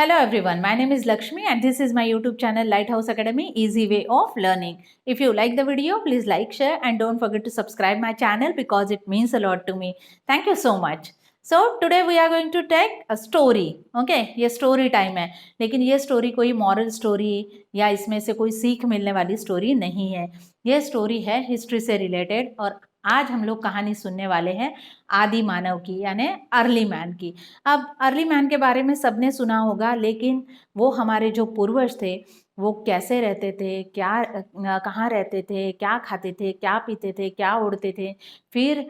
Hello everyone, my name is Lakshmi and this is my YouTube channel Lighthouse Academy Easy Way of Learning. If you like the video, please like, share and don't forget to subscribe my channel because it means a lot to me. Thank you so much. So today we are going to take a story. Okay, ये story time है, लेकिन ये story कोई moral story या इसमें से कोई सीख मिलने वाली story नहीं है. ये story है history से related और आज हम लोग कहानी सुनने वाले हैं आदि मानव की यानी अर्ली मैन की. अब अर्ली मैन के बारे में सबने सुना होगा, लेकिन वो हमारे जो पूर्वज थे वो कैसे रहते थे, क्या कहाँ रहते थे, क्या खाते थे, क्या पीते थे, क्या उड़ते थे. फिर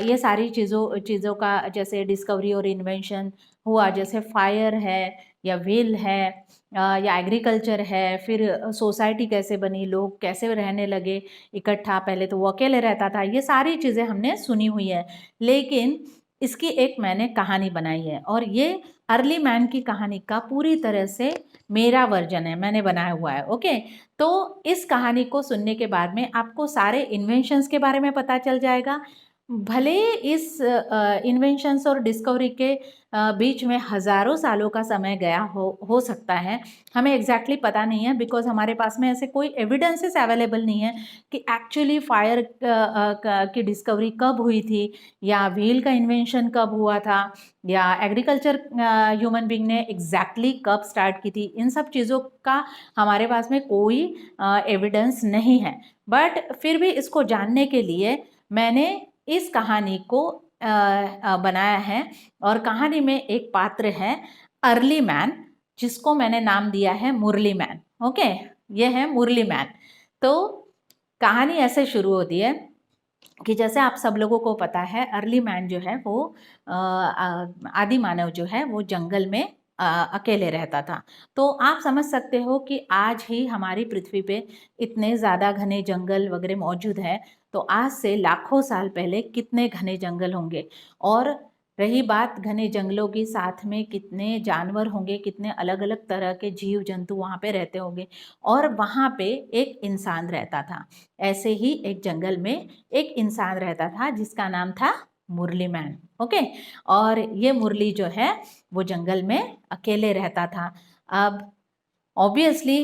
ये सारी चीज़ों का जैसे डिस्कवरी और इन्वेंशन हुआ, जैसे फायर है या व्हील है या एग्रीकल्चर है. फिर सोसाइटी कैसे बनी, लोग कैसे रहने लगे इकट्ठा, पहले तो वो अकेले रहता था. ये सारी चीज़ें हमने सुनी हुई है, लेकिन इसकी एक मैंने कहानी बनाई है और ये अर्ली मैन की कहानी का पूरी तरह से मेरा वर्जन है, मैंने बनाया हुआ है. ओके, तो इस कहानी को सुनने के बाद में आपको सारे इन्वेंशंस के बारे में पता चल जाएगा. भले इस इन्वेंशंस और डिस्कवरी के बीच में हज़ारों सालों का समय गया हो सकता है. हमें एग्जैक्टली पता नहीं है बिकॉज हमारे पास में ऐसे कोई एविडेंसेस अवेलेबल नहीं है कि एक्चुअली फायर की डिस्कवरी कब हुई थी या व्हील का इन्वेंशन कब हुआ था या एग्रीकल्चर ह्यूमन बीइंग ने एग्जैक्टली कब स्टार्ट की थी. इन सब चीज़ों का हमारे पास में कोई एविडेंस नहीं है. बट फिर भी इसको जानने के लिए मैंने इस कहानी को बनाया है और कहानी में एक पात्र है अर्ली मैन, जिसको मैंने नाम दिया है मुरली मैन. ओके, ये है मुरली मैन. तो कहानी ऐसे शुरू होती है कि जैसे आप सब लोगों को पता है अर्ली मैन जो है वो आदि मानव जो है वो जंगल में अकेले रहता था. तो आप समझ सकते हो कि आज ही हमारी पृथ्वी पे इतने ज़्यादा घने जंगल वगैरह मौजूद हैं, तो आज से लाखों साल पहले कितने घने जंगल होंगे. और रही बात घने जंगलों की, साथ में कितने जानवर होंगे, कितने अलग अलग तरह के जीव जंतु वहाँ पे रहते होंगे. और वहाँ पे एक इंसान रहता था. ऐसे ही एक जंगल में एक इंसान रहता था जिसका नाम था मुरली मैन. ओके, और ये मुरली जो है वो जंगल में अकेले रहता था. अब ऑब्वियसली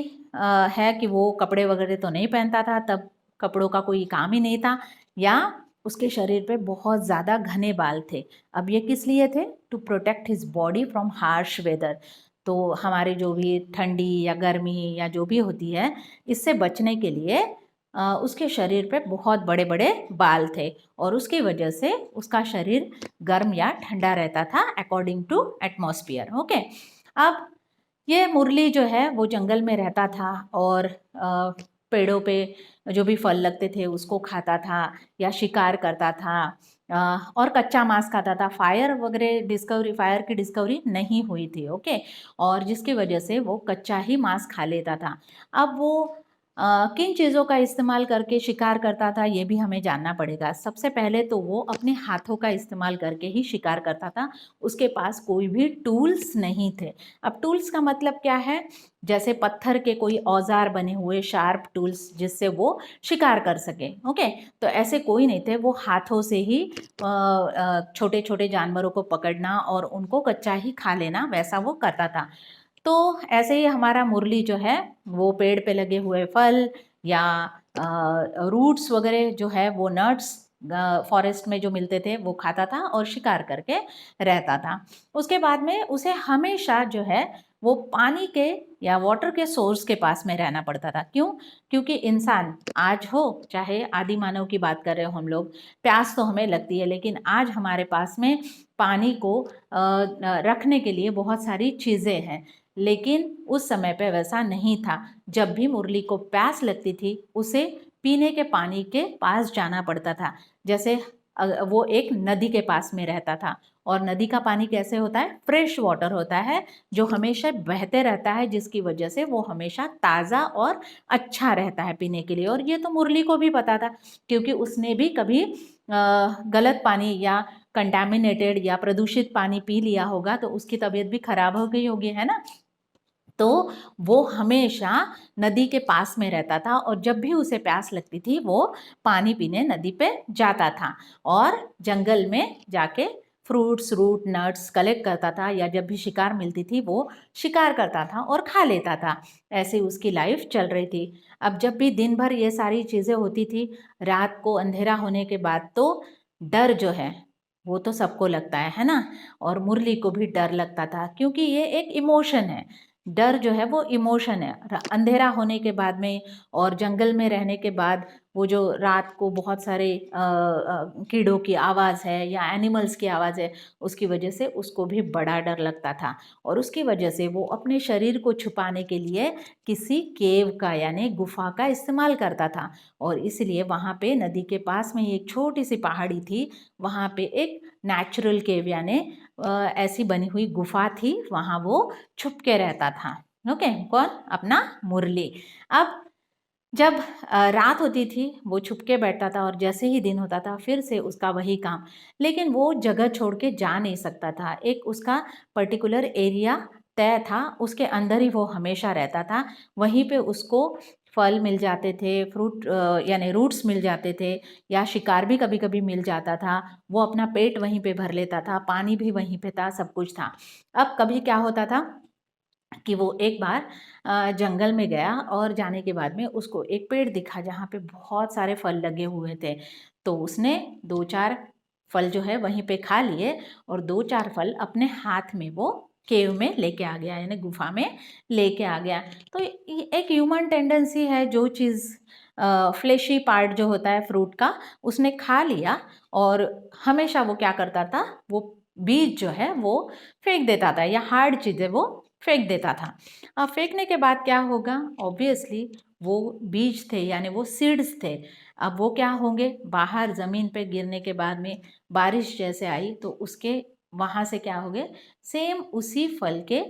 है कि वो कपड़े वगैरह तो नहीं पहनता था, तब कपड़ों का कोई काम ही नहीं था, या उसके शरीर पे बहुत ज़्यादा घने बाल थे. अब ये किस लिए थे? To protect his body from harsh weather. तो हमारे जो भी ठंडी या गर्मी या जो भी होती है, इससे बचने के लिए उसके शरीर पे बहुत बड़े बड़े बाल थे और उसकी वजह से उसका शरीर गर्म या ठंडा रहता था अकॉर्डिंग टू एटमॉस्फियर. ओके, अब ये मुरली जो है वो जंगल में रहता था और पेड़ों पे जो भी फल लगते थे उसको खाता था या शिकार करता था और कच्चा मांस खाता था. फायर की डिस्कवरी नहीं हुई थी. ओके, और जिसकी वजह से वो कच्चा ही मांस खा लेता था. अब वो किन चीज़ों का इस्तेमाल करके शिकार करता था ये भी हमें जानना पड़ेगा. सबसे पहले तो वो अपने हाथों का इस्तेमाल करके ही शिकार करता था. उसके पास कोई भी टूल्स नहीं थे. अब टूल्स का मतलब क्या है? जैसे पत्थर के कोई औजार बने हुए शार्प टूल्स जिससे वो शिकार कर सके. ओके, तो ऐसे कोई नहीं थे. वो हाथों से ही छोटे छोटे जानवरों को पकड़ना और उनको कच्चा ही खा लेना, वैसा वो करता था. तो ऐसे ही हमारा मुरली जो है वो पेड़ पे लगे हुए फल या रूट्स वगैरह जो है वो नट्स फॉरेस्ट में जो मिलते थे वो खाता था और शिकार करके रहता था. उसके बाद में उसे हमेशा जो है वो पानी के या वाटर के सोर्स के पास में रहना पड़ता था. क्यों? क्योंकि इंसान आज हो चाहे आदि मानव की बात कर रहे हो हम लोग, प्यास तो हमें लगती है, लेकिन आज हमारे पास में पानी को रखने के लिए बहुत सारी चीज़ें हैं. लेकिन उस समय पे वैसा नहीं था. जब भी मुरली को प्यास लगती थी उसे पीने के पानी के पास जाना पड़ता था. जैसे वो एक नदी के पास में रहता था और नदी का पानी कैसे होता है? फ्रेश वाटर होता है जो हमेशा बहते रहता है, जिसकी वजह से वो हमेशा ताज़ा और अच्छा रहता है पीने के लिए. और ये तो मुरली को भी पता था क्योंकि उसने भी कभी गलत पानी या कंटामिनेटेड या प्रदूषित पानी पी लिया होगा तो उसकी तबीयत भी खराब हो गई होगी, है ना. तो वो हमेशा नदी के पास में रहता था और जब भी उसे प्यास लगती थी वो पानी पीने नदी पे जाता था और जंगल में जाके फ्रूट्स, रूट, नट्स कलेक्ट करता था या जब भी शिकार मिलती थी वो शिकार करता था और खा लेता था। ऐसे उसकी लाइफ चल रही थी। अब जब भी दिन भर ये सारी चीज़ें होती थी, रात को अंधेरा होने के बाद तो डर जो है वो तो सबको लगता है ना? और मुरली को भी डर लगता था क्योंकि ये एक इमोशन है। डर जो है वो इमोशन है। अंधेरा होने के बाद में और जंगल में रहने के बाद वो जो रात को बहुत सारे कीड़ों की आवाज़ है या एनिमल्स की आवाज़ है, उसकी वजह से उसको भी बड़ा डर लगता था और उसकी वजह से वो अपने शरीर को छुपाने के लिए किसी केव का यानी गुफा का इस्तेमाल करता था। और इसलिए वहाँ पे नदी के पास में ही एक छोटी सी पहाड़ी थी, वहाँ पे एक नेचुरल केव यानी ऐसी बनी हुई गुफा थी, वहाँ वो छुप के रहता था। ओके, कौन? अपना मुरली। अब जब रात होती थी वो छुप के बैठता था और जैसे ही दिन होता था फिर से उसका वही काम। लेकिन वो जगह छोड़ के जा नहीं सकता था। एक उसका पर्टिकुलर एरिया तय था, उसके अंदर ही वो हमेशा रहता था। वहीं पे उसको फल मिल जाते थे, फ्रूट यानी रूट्स मिल जाते थे या शिकार भी कभी-कभी मिल जाता था। वो अपना पेट वहीं पे भर लेता था, पानी भी वहीं पे था, सब कुछ था। अब कभी क्या होता था कि वो एक बार जंगल में गया और जाने के बाद में उसको एक पेड़ दिखा जहाँ पे बहुत सारे फल लगे हुए थे। तो उसने 2-4 फल जो है वहीं पे खा लिए और 2-4 फल अपने हाथ में वो केव में लेके आ गया यानी गुफा में लेके आ गया। तो एक ह्यूमन टेंडेंसी है जो चीज़ फ्लेशी पार्ट जो होता है फ्रूट का उसने खा लिया और हमेशा वो क्या करता था, वो बीज जो है वो फेंक देता था या हार्ड चीज़ें वो फेंक देता था। अब फेंकने के बाद क्या होगा? ऑब्वियसली वो बीज थे यानी वो सीड्स थे। अब वो क्या होंगे? बाहर ज़मीन पे गिरने के बाद में बारिश जैसे आई तो उसके वहाँ से क्या हो गए? सेम उसी फल के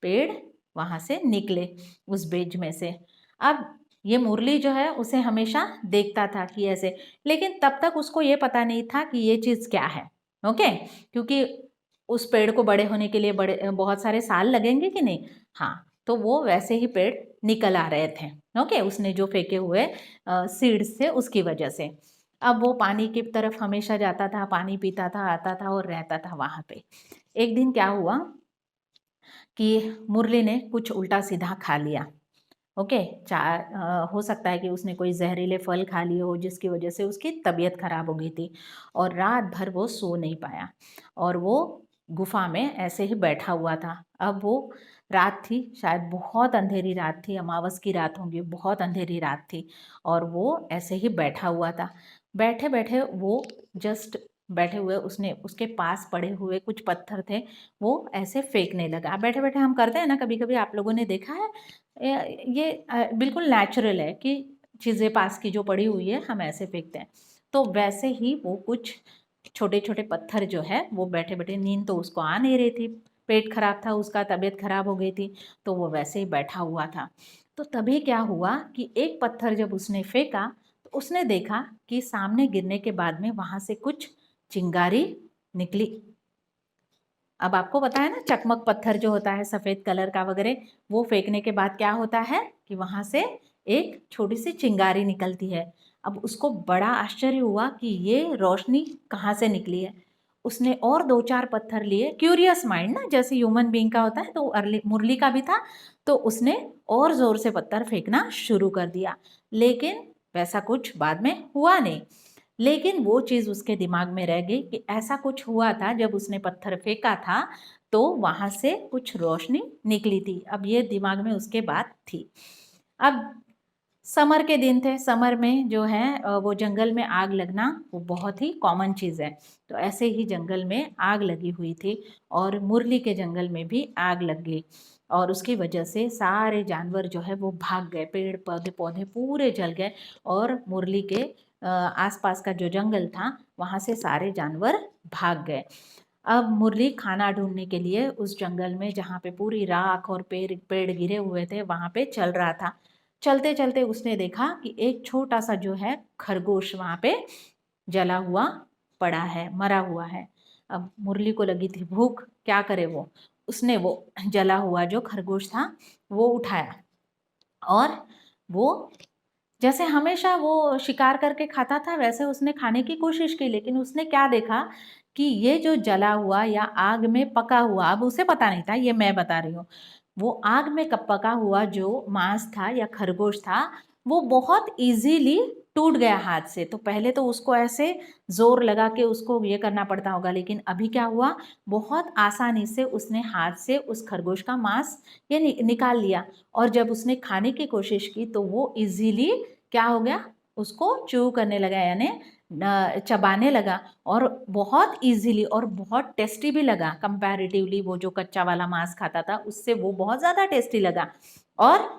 पेड़ वहाँ से निकले उस बीज में से। अब ये मुरली जो है उसे हमेशा देखता था कि ऐसे, लेकिन तब तक उसको ये पता नहीं था कि ये चीज़ क्या है। ओके? क्योंकि उस पेड़ को बड़े होने के लिए बहुत सारे साल लगेंगे कि नहीं? हाँ, तो वो वैसे ही पेड़ निकल आ रहे थे। ओके, उसने जो फेंके हुए सीड्स थे उसकी वजह से। अब वो पानी की तरफ हमेशा जाता था, पानी पीता था, आता था और रहता था वहाँ पे। एक दिन क्या हुआ कि मुरली ने कुछ उल्टा-सीधा खा लिया। ओके, हो सकता है कि उसने कोई जहरीले फल खा लिए हो जिसकी वजह से उसकी तबीयत खराब हो गई थी और रात भर वो सो नहीं पाया और वो गुफा में ऐसे ही बैठा हुआ था। अब वो रात थी, शायद बहुत अंधेरी रात थी, अमावस की रात होंगी, बहुत अंधेरी रात थी और वो ऐसे ही बैठा हुआ था। बैठे बैठे वो जस्ट बैठे हुए उसने उसके पास पड़े हुए कुछ पत्थर थे, वो ऐसे फेंकने लगा। बैठे बैठे हम करते हैं ना, कभी कभी आप लोगों ने देखा है, ये बिल्कुल नेचुरल है कि चीज़ें पास की जो पड़ी हुई है हम ऐसे फेंकते हैं। तो वैसे ही वो कुछ छोटे-छोटे पत्थर जो है वो बैठे-बैठे, नींद तो उसको आ नहीं रही थी, पेट खराब था उसका, तबीयत खराब हो गई थी, तो वो वैसे ही बैठा हुआ था। तो तभी क्या हुआ कि एक पत्थर जब उसने फेंका, तो उसने देखा कि सामने गिरने के बाद में वहाँ से कुछ चिंगारी निकली। अब आपको पता है ना, चकमक पत्थर जो होता है सफ़ेद कलर का वगैरह, वो फेंकने के बाद क्या होता है कि वहाँ से एक छोटी सी चिंगारी निकलती है। अब उसको बड़ा आश्चर्य हुआ कि ये रोशनी कहाँ से निकली है। उसने और 2-4 पत्थर लिए, क्यूरियस माइंड ना जैसे ह्यूमन बीइंग का होता है, तो अर्ली मुरली का भी था, तो उसने और ज़ोर से पत्थर फेंकना शुरू कर दिया। लेकिन वैसा कुछ बाद में हुआ नहीं। लेकिन वो चीज़ उसके दिमाग में रह गई कि ऐसा कुछ हुआ था जब उसने पत्थर फेंका था, तो वहाँ से कुछ रोशनी निकली थी। अब ये दिमाग में उसके बात थी। अब समर के दिन थे, समर में जो है वो जंगल में आग लगना वो बहुत ही कॉमन चीज़ है। तो ऐसे ही जंगल में आग लगी हुई थी और मुरली के जंगल में भी आग लग गई और उसकी वजह से सारे जानवर जो है वो भाग गए, पेड़ पौधे पौधे पूरे जल गए और मुरली के आसपास का जो जंगल था वहाँ से सारे जानवर भाग गए। अब मुरली खाना ढूंढने के लिए उस जंगल में जहाँ पे पूरी राख और पेड़ पेड़ गिरे हुए थे वहाँ पे चल रहा था। चलते चलते उसने देखा कि एक छोटा सा जो है खरगोश वहाँ पे जला हुआ पड़ा है, मरा हुआ है। अब मुरली को लगी थी भूख, क्या करे वो? उसने वो जला हुआ जो खरगोश था वो उठाया और वो जैसे हमेशा वो शिकार करके खाता था वैसे उसने खाने की कोशिश की, लेकिन उसने क्या देखा कि ये जो जला हुआ या आग में पका हुआ, अब उसे पता नहीं था, ये मैं बता रही हूँ, वो आग में कब पका हुआ जो मांस था या खरगोश था, वो बहुत इजीली टूट गया हाथ से। तो पहले तो उसको ऐसे जोर लगा के उसको ये करना पड़ता होगा, लेकिन अभी क्या हुआ, बहुत आसानी से उसने हाथ से उस खरगोश का मांस ये निकाल लिया। और जब उसने खाने की कोशिश की तो वो इजीली क्या हो गया, उसको च्यू करने लगा, यानी चबाने लगा, और बहुत इजीली और बहुत टेस्टी भी लगा कंपैरेटिवली। वो जो कच्चा वाला मांस खाता था उससे वो बहुत ज़्यादा टेस्टी लगा। और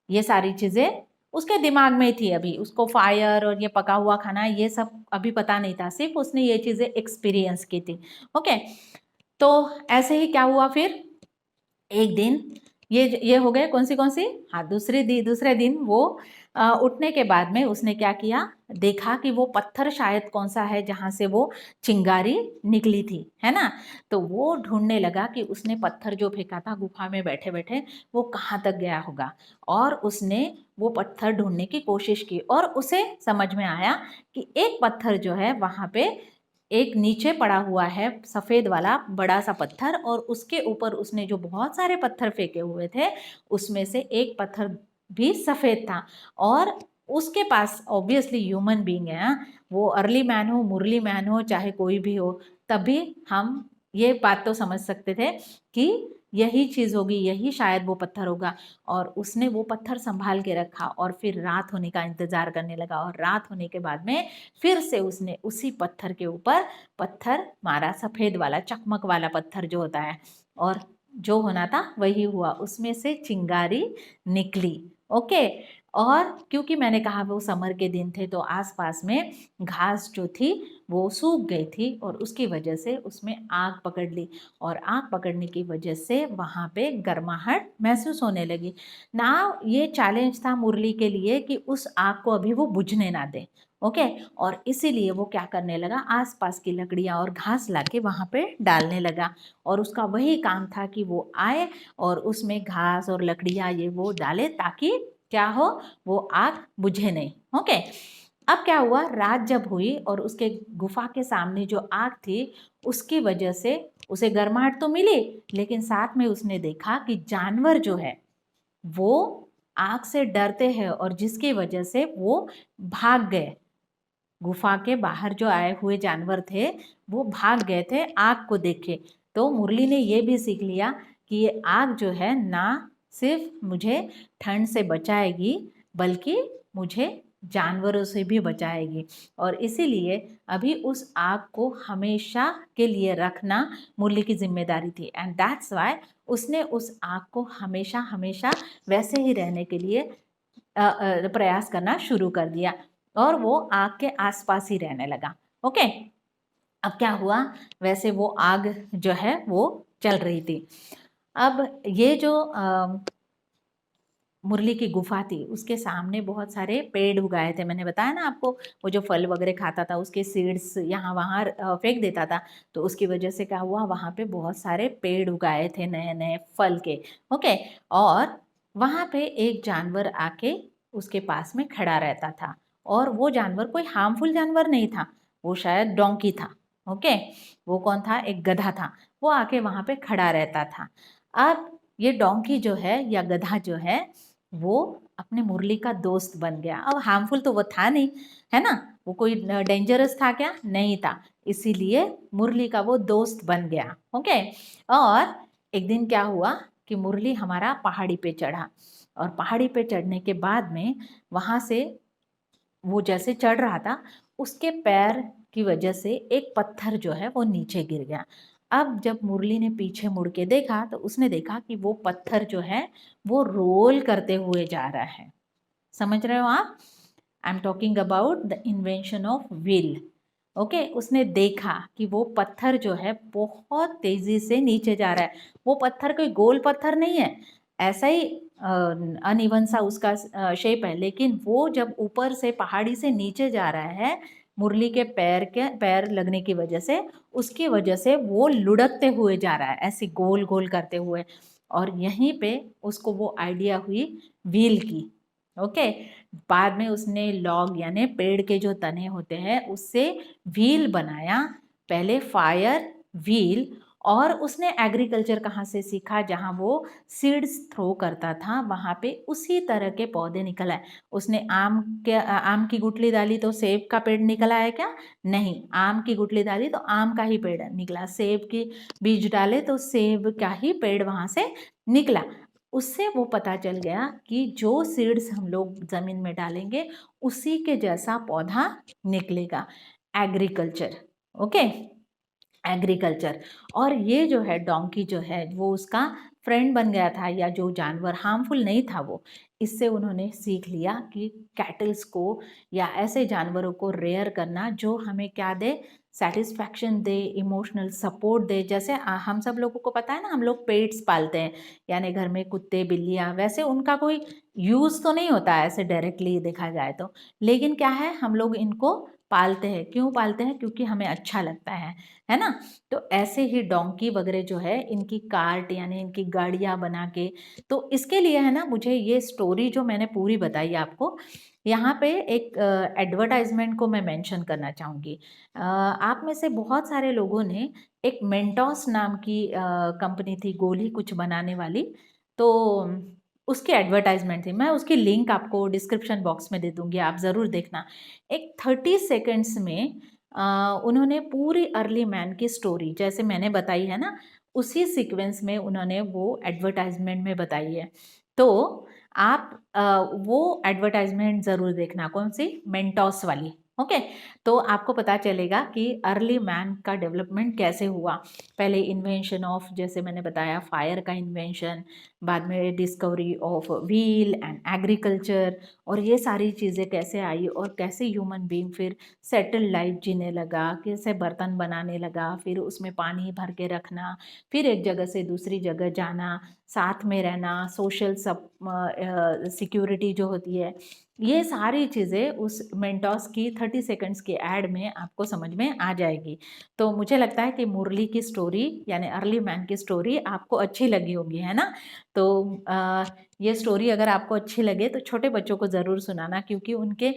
ये सारी चीज़ें उसके दिमाग में थी, अभी उसको फायर और ये पका हुआ खाना ये सब अभी पता नहीं था, सिर्फ उसने ये चीज़ें एक्सपीरियंस की थी। ओके, तो ऐसे ही क्या हुआ फिर, एक दिन ये हो गए कौन सी, हाँ, दूसरे दिन वो उठने के बाद में उसने क्या किया, देखा कि वो पत्थर शायद कौन सा है जहाँ से वो चिंगारी निकली थी, है ना। तो वो ढूंढने लगा कि उसने पत्थर जो फेंका था गुफा में बैठे बैठे वो कहाँ तक गया होगा। और उसने वो पत्थर ढूंढने की कोशिश की और उसे समझ में आया कि एक पत्थर जो है वहाँ पे एक नीचे पड़ा हुआ है सफ़ेद वाला बड़ा सा पत्थर, और उसके ऊपर उसने जो बहुत सारे पत्थर फेंके हुए थे उसमें से एक पत्थर भी सफ़ेद था। और उसके पास ऑब्वियसली ह्यूमन बीइंग है, हाँ? वो अर्ली मैन हो, मुरली मैन हो, चाहे कोई भी हो, तभी हम ये बात तो समझ सकते थे कि यही चीज़ होगी, यही शायद वो पत्थर होगा। और उसने वो पत्थर संभाल के रखा और फिर रात होने का इंतज़ार करने लगा, और रात होने के बाद में फिर से उसने उसी पत्थर के ऊपर पत्थर मारा, सफ़ेद वाला चकमक वाला पत्थर जो होता है, और जो होना था वही हुआ, उसमें से चिंगारी निकली। ओके, और क्योंकि मैंने कहा वो समर के दिन थे तो आसपास में घास जो थी वो सूख गई थी, और उसकी वजह से उसमें आग पकड़ ली, और आग पकड़ने की वजह से वहाँ पे गर्माहट महसूस होने लगी ना। ये चैलेंज था मुरली के लिए कि उस आग को अभी वो बुझने ना दे। ओके, और इसीलिए वो क्या करने लगा, आसपास की लकड़ियाँ और घास लाके वहाँ पे डालने लगा, और उसका वही काम था कि वो आए और उसमें घास और लकड़ियाँ ये वो डाले ताकि क्या हो, वो आग बुझे नहीं। ओके, अब क्या हुआ, रात जब हुई और उसके गुफा के सामने जो आग थी उसकी वजह से उसे गर्माहट तो मिली, लेकिन साथ में उसने देखा कि जानवर जो है वो आग से डरते हैं, और जिसकी वजह से वो भाग गए। गुफा के बाहर जो आए हुए जानवर थे वो भाग गए थे आग को देख के। तो मुरली ने ये भी सीख लिया कि ये आग जो है ना सिर्फ मुझे ठंड से बचाएगी, बल्कि मुझे जानवरों से भी बचाएगी। और इसीलिए अभी उस आग को हमेशा के लिए रखना मुरली की जिम्मेदारी थी, एंड दैट्स वाई उसने उस आग को हमेशा हमेशा वैसे ही रहने के लिए प्रयास करना शुरू कर दिया, और वो आग के आसपास ही रहने लगा। ओके, अब क्या हुआ, वैसे वो आग जो है वो चल रही थी। अब ये जो मुरली की गुफा थी उसके सामने बहुत सारे पेड़ उगाए थे, मैंने बताया ना आपको, वो जो फल वगैरह खाता था उसके सीड्स यहाँ वहाँ फेंक देता था, तो उसकी वजह से क्या हुआ, वहाँ पे बहुत सारे पेड़ उगाए थे नए नए फल के। ओके, और वहाँ पे एक जानवर आके उसके पास में खड़ा रहता था, और वो जानवर कोई हार्मफुल जानवर नहीं था, वो शायद डोंकी था। ओके, वो कौन था, एक गधा था, वो आके वहाँ पे खड़ा रहता था। अब ये डोंकी जो है या गधा जो है वो अपने मुरली का दोस्त बन गया। अब हार्मफुल तो वो था नहीं, है ना, वो कोई डेंजरस था क्या, नहीं था, इसीलिए मुरली का वो दोस्त बन गया। ओके, और एक दिन क्या हुआ कि मुरली हमारा पहाड़ी पे चढ़ा, और पहाड़ी पे चढ़ने के बाद में वहाँ से वो जैसे चढ़ रहा था उसके पैर की वजह से एक पत्थर जो है वो नीचे गिर गया। अब जब मुरली ने पीछे मुड़ के देखा तो उसने देखा कि वो पत्थर जो है वो रोल करते हुए जा रहा है। समझ रहे हो आप, I am talking about the invention of wheel. Okay, उसने देखा कि वो पत्थर जो है बहुत तेजी से नीचे जा रहा है। वो पत्थर कोई गोल पत्थर नहीं है, ऐसा ही अनइवन सा उसका शेप है, लेकिन वो जब ऊपर से पहाड़ी से नीचे जा रहा है मुरली के पैर लगने की वजह से, उसकी वजह से वो लुढ़कते हुए जा रहा है ऐसे गोल गोल करते हुए। और यहीं पे उसको वो आइडिया हुई व्हील की। ओके, बाद में उसने लॉग यानी पेड़ के जो तने होते हैं उससे व्हील बनाया, पहले फायर, व्हील, और उसने एग्रीकल्चर कहाँ से सीखा, जहाँ वो सीड्स थ्रो करता था वहाँ पे उसी तरह के पौधे निकल आए। उसने आम की गुठली डाली तो सेब का पेड़ निकल आया क्या? नहीं, आम की गुठली डाली तो आम का ही पेड़ निकला, सेब के बीज डाले तो सेब का ही पेड़ वहाँ से निकला। उससे वो पता चल गया कि जो सीड्स हम लोग ज़मीन में डालेंगे उसी के जैसा पौधा निकलेगा। Agriculture, okay, agriculture. और ये जो है डोंकी जो है वो उसका फ्रेंड बन गया था, या जो जानवर हार्मफुल नहीं था वो। इससे उन्होंने सीख लिया कि कैटल्स को या ऐसे जानवरों को रेयर करना जो हमें क्या दे, सेटिस्फैक्शन दे, इमोशनल सपोर्ट दे। जैसे हम सब लोगों को पता है ना, हम लोग पेट्स पालते हैं, यानी घर में कुत्ते बिल्लियाँ, वैसे उनका कोई यूज़ तो नहीं होता है ऐसे डायरेक्टली देखा जाए तो, लेकिन क्या है हम लोग इनको पालते हैं। क्यों पालते हैं? क्योंकि हमें अच्छा लगता है ना? तो ऐसे ही डोंकी वगैरह जो है इनकी कार्ट यानी इनकी गाड़ियाँ बना के, तो इसके लिए है ना मुझे ये स्टोरी जो मैंने पूरी बताई आपको, यहाँ पे एक एडवर्टाइजमेंट को मैं मेंशन करना चाहूँगी। आप में से बहुत सारे लोगों ने एक मेंटोस नाम की कंपनी थी गोली कुछ बनाने वाली, तो उसकी एडवर्टाइजमेंट थी। मैं उसकी लिंक आपको डिस्क्रिप्शन बॉक्स में दे दूँगी, आप ज़रूर देखना। एक 30 सेकंड्स में उन्होंने पूरी अर्ली मैन की स्टोरी जैसे मैंने बताई है ना, उसी सीक्वेंस में उन्होंने वो एडवर्टाइजमेंट में बताई है। तो आप वो एडवर्टाइजमेंट ज़रूर देखना, कौन सी? मेंटोस वाली, ओके। तो आपको पता चलेगा कि अर्ली मैन का डेवलपमेंट कैसे हुआ। पहले इन्वेंशन ऑफ, जैसे मैंने बताया, फायर का इन्वेंशन, बाद में discovery of wheel and agriculture, और ये सारी चीज़ें कैसे आई और कैसे ह्यूमन बीइंग फिर सेटल्ड लाइफ जीने लगा, कैसे बर्तन बनाने लगा, फिर उसमें पानी भर के रखना, फिर एक जगह से दूसरी जगह जाना, साथ में रहना, सोशल सब सिक्योरिटी जो होती है, ये सारी चीज़ें उस मेंटोस की 30 सेकंड्स की एड में आपको समझ में आ जाएगी। तो मुझे लगता है कि मुरली की स्टोरी यानी अर्ली मैन की स्टोरी आपको अच्छी लगी होगी, है ना? तो ये स्टोरी अगर आपको अच्छी लगे तो छोटे बच्चों को ज़रूर सुनाना, क्योंकि उनके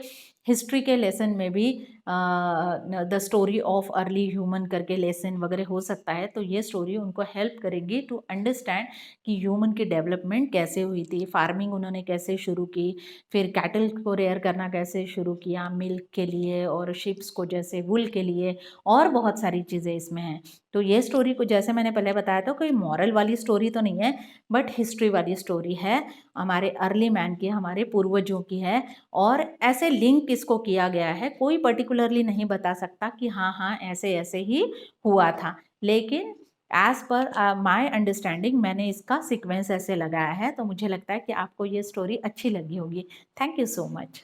हिस्ट्री के लेसन में भी the story of early human करके लेसन वगैरह हो सकता है। तो ये स्टोरी उनको हेल्प करेगी टू अंडरस्टैंड कि ह्यूमन की डेवलपमेंट कैसे हुई थी, फार्मिंग उन्होंने कैसे शुरू की, फिर कैटल को रेयर करना कैसे शुरू किया मिल्क के लिए, और शिप्स को जैसे वुल के लिए, और बहुत सारी चीज़ें इसमें हैं। तो ये स्टोरी को जैसे मैंने पहले बताया था, कोई मॉरल वाली स्टोरी तो नहीं है, बट हिस्ट्री वाली स्टोरी है, हमारे अर्ली मैन की, हमारे पूर्वजों की है। और ऐसे लिंक इसको किया गया है, कोई पर्टिकुलरली नहीं बता सकता कि हाँ हाँ ऐसे ऐसे ही हुआ था, लेकिन एज पर माई अंडरस्टैंडिंग मैंने इसका सीक्वेंस ऐसे लगाया है। तो मुझे लगता है कि आपको ये स्टोरी अच्छी लगी होगी। Thank you so much.